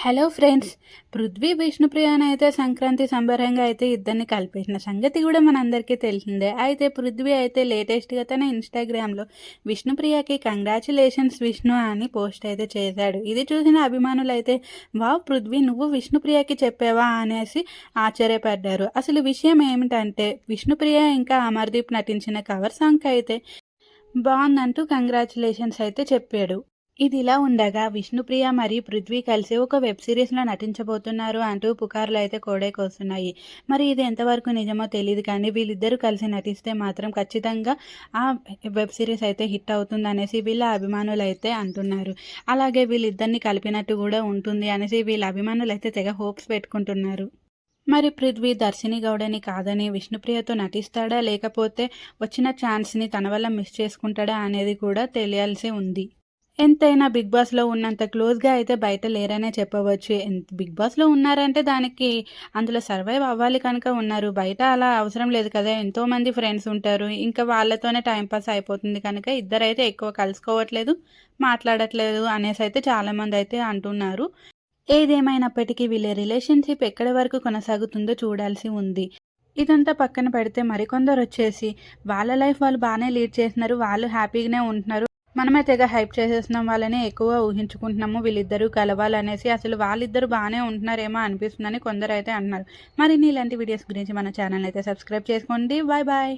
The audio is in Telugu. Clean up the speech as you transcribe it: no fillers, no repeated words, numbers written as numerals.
Hello friends. పృథ్వీ, విష్ణుప్రియనైతే సంక్రాంతి సంబరంగా అయితే ఇద్దరిని కలిపేసిన సంగతి కూడా మనందరికీ తెలిసిందే. అయితే పృథ్వీ అయితే లేటెస్ట్‌గా తన ఇన్‌స్టాగ్రామ్‌లో విష్ణుప్రియకి కంగ్రాచ్యులేషన్స్ విష్ణు అని పోస్ట్ అయితే చేశాడు. ఇది చూసిన అభిమానులైతే వావ్! పృథ్వీ నువ్వు విష్ణుప్రియకి చెప్పావా అనేసి ఆశ్చర్యపడ్డారు. అసలు విషయం ఏమిటంటే విష్ణుప్రియ ఇంకా అమర్దీప్ నటించిన కవర్ సాంగ్‌కి అయితే బావుందంటూ కంగ్రాచ్యులేషన్స్ అయితే చెప్పాడు. ఇదిలా ఉండగా విష్ణుప్రియ మరియు పృథ్వీ కలిసి ఒక వెబ్ సిరీస్‌లో నటించబోతున్నారు అంటూ పుకార్లయితే కోడైకొస్తున్నాయి. మరి ఇది ఎంతవరకు నిజమో తెలీదు కానీ వీళ్ళిద్దరూ కలిసి నటిస్తే మాత్రం ఖచ్చితంగా ఆ వెబ్ సిరీస్ అయితే హిట్ అవుతుందనేసి వీళ్ళ అభిమానులైతే అంటున్నారు. అలాగే వీళ్ళిద్దరిని కలిపినట్టు కూడా ఉంటుంది అనేసి వీళ్ళ అభిమానులైతే తెగ హోప్స్ పెట్టుకుంటున్నారు. మరి పృథ్వీ దర్శిని గౌడని కాదని విష్ణుప్రియతో నటిస్తాడా? లేకపోతే వచ్చిన ఛాన్స్‌ని తన వల్ల మిస్ చేసుకుంటాడా? అనేది కూడా తెలియాల్సి ఉంది. ఎంతైనా 'బిగ్ బాస్‌లో' ఉన్నంత క్లోజ్‌గా అయితే బయట లేరనే చెప్పవచ్చు. 'బిగ్ బాస్‌లో' ఉన్నారంటే దానికి అందులో సర్వైవ్ అవ్వాలి కనుక ఉన్నారు. బయట అలా అవసరం లేదు కదా! ఎంతోమంది ఫ్రెండ్స్ ఉంటారు. ఇంకా వాళ్ళతోనే టైమ్ పాస్ అయిపోతుంది కనుక ఇద్దరైతే ఎక్కువ కలుసుకోవట్లేదు, మాట్లాడట్లేదు అనేసైతే చాలామందైతే అంటున్నారు. ఏదేమైనప్పటికీ వీళ్ళ రిలేషన్‌షిప్ ఎక్కడి వరకు కొనసాగుతుందో చూడాల్సి ఉంది. ఇదంతా పక్కన పెడితే మరికొందరొచ్చేసి వాళ్ళ లైఫ్ వాళ్ళు బానే లీడ్ చేస్తున్నారు. వాళ్ళు హ్యాపీగానే ఉంటున్నారు. మనమే తెగ హైప్ చేసేస్తున్నాం వాళ్ళని, ఎక్కువ ఊహించుకుంటున్నాము వీళ్ళిద్దరూ కలవాలనేసి. అసలు వాళ్ళిద్దరూ బానే ఉంటున్నారేమో అనిపిస్తుందని కొందరైతే అంటున్నారు. మరిన్ని ఇలాంటి వీడియోస్ గురించి మన ఛానల్‌ని అయితే సబ్స్క్రైబ్ చేసుకోండి. Bye bye.